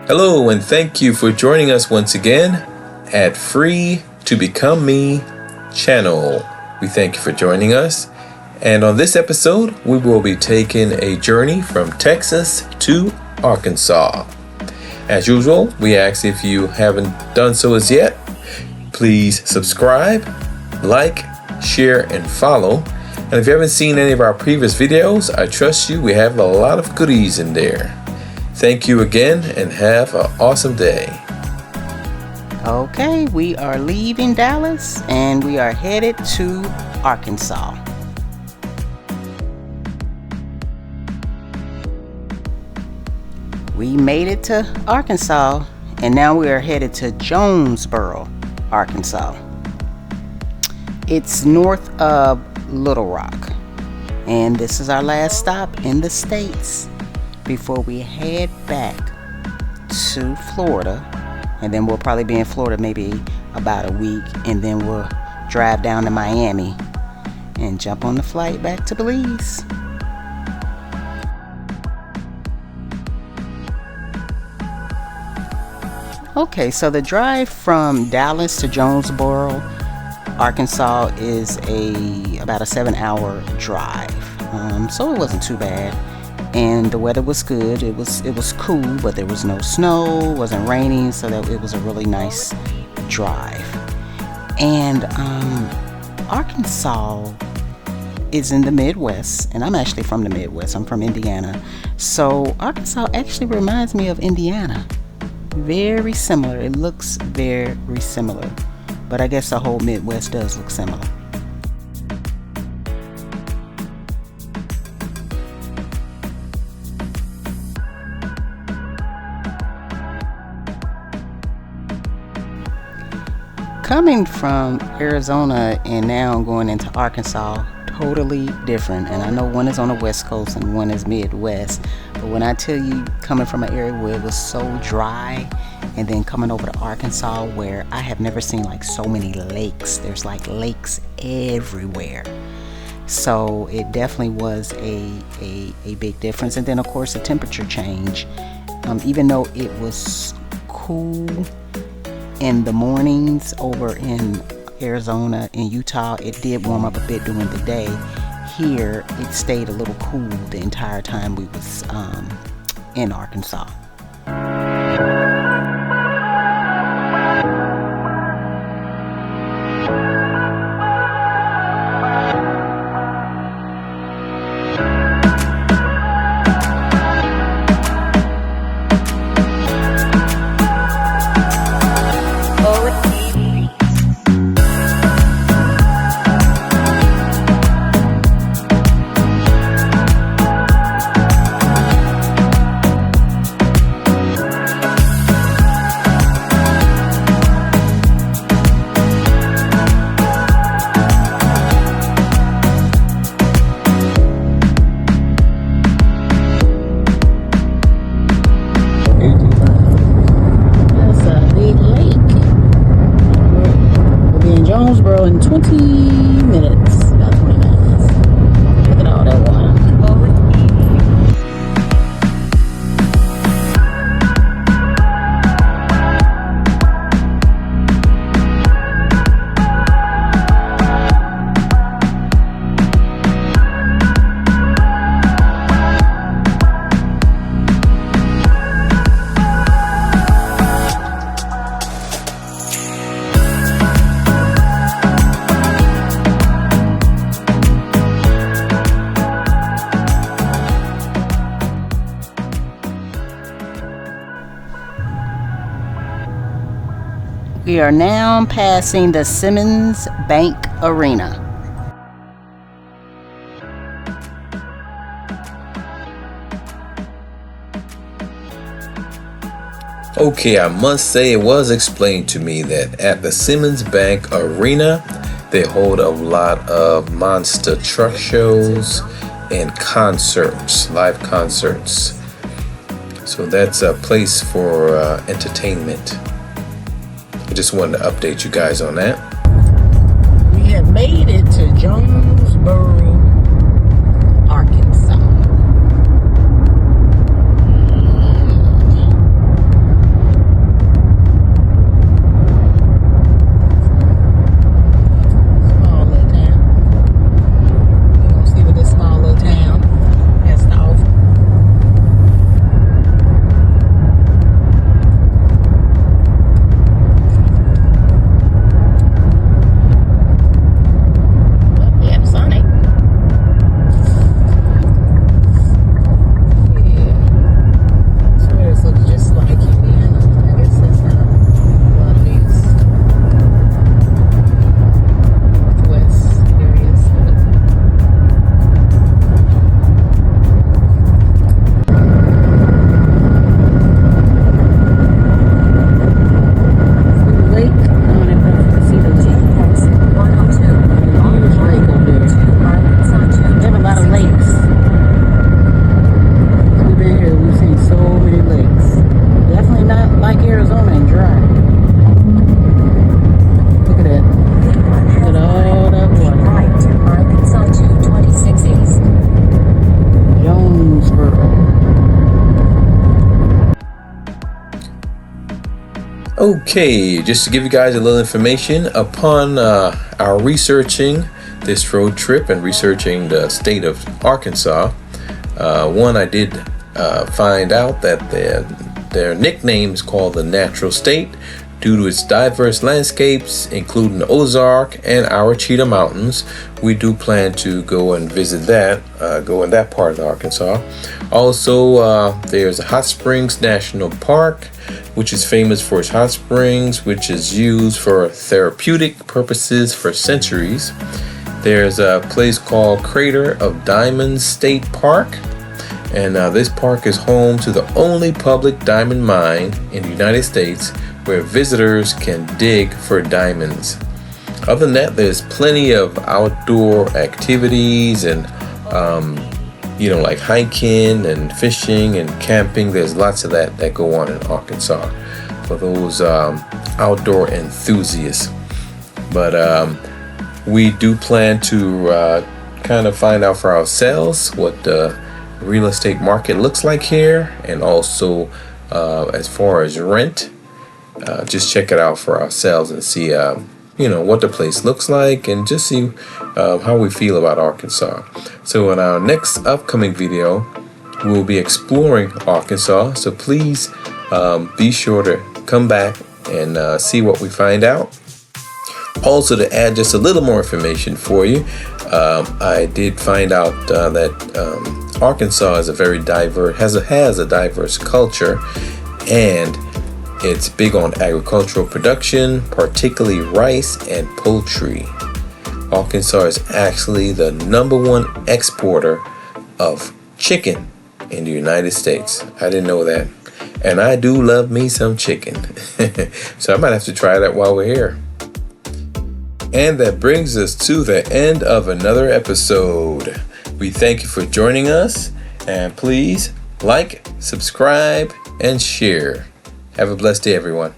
Hello, and thank you for joining us once again at Free to Become Me channel. We thank you for joining us. And on this episode, we will be taking a journey from Texas to Arkansas. As usual, we ask if you haven't done so as yet, please subscribe, like, share, and follow. And if you haven't seen any of our previous videos, I trust you, we have a lot of goodies in there. Thank you again and have an awesome day. Okay, we are leaving Dallas and we are headed to Arkansas. We made it to Arkansas and now we are headed to Jonesboro, Arkansas. It's north of Little Rock, and this is our last stop in the States before we head back to Florida. And then we'll probably be in Florida maybe about a week, and then we'll drive down to Miami and jump on the flight back to Belize. Okay, so the drive from Dallas to Jonesboro, Arkansas is about a 7-hour drive, so it wasn't too bad, and the weather was good. It was cool, but there was no snow, it wasn't raining, so that it was a really nice drive. And Arkansas is in the Midwest, and I'm actually from the Midwest. I'm from Indiana, so Arkansas actually reminds me of Indiana. Very similar. It looks very similar. But I guess the whole Midwest does look similar. Coming from Arizona and now going into Arkansas, totally different. And I know one is on the West Coast and one is Midwest. But when I tell you, coming from an area where it was so dry, and then coming over to Arkansas where I have never seen like so many lakes. There's like lakes everywhere. So it definitely was a big difference. And then of course the temperature change. Even though it was cool in the mornings over in Arizona and Utah, it did warm up a bit during the day. Here it stayed a little cool the entire time we was in Arkansas. Jonesboro in 20 minutes, about 20 minutes. Look at all that water. We are now passing the Simmons Bank Arena. Okay, I must say it was explained to me that at the Simmons Bank Arena, they hold a lot of monster truck shows and concerts, live concerts. So that's a place for entertainment. I just wanted to update you guys on that. We have made it to Jonesboro, Arkansas. Okay, just to give you guys a little information upon our researching this road trip and researching the state of Arkansas. One, I did find out that their nickname is called the Natural State due to its diverse landscapes, including the Ozark and Ouachita Mountains. We do plan to go and visit that, go in that part of Arkansas. Also, there's a Hot Springs National Park, which is famous for its hot springs, which is used for therapeutic purposes for centuries. There's a place called Crater of Diamonds State Park, and this park is home to the only public diamond mine in the United States where visitors can dig for diamonds. Other than that, there's plenty of outdoor activities and like hiking and fishing and camping. There's lots of that go on in Arkansas for those outdoor enthusiasts. But we do plan to kind of find out for ourselves what the real estate market looks like here, and also as far as rent, just check it out for ourselves and see what the place looks like, and just see how we feel about Arkansas. So in our next upcoming video, we'll be exploring Arkansas, so please be sure to come back and see what we find out. Also, to add just a little more information for you, I did find out that Arkansas is a very diverse, has a diverse culture, and it's big on agricultural production, particularly rice and poultry. Arkansas is actually the #1 exporter of chicken in the United States. I didn't know that. And I do love me some chicken. So I might have to try that while we're here. And that brings us to the end of another episode. We thank you for joining us, and please like, subscribe, and share. Have a blessed day, everyone.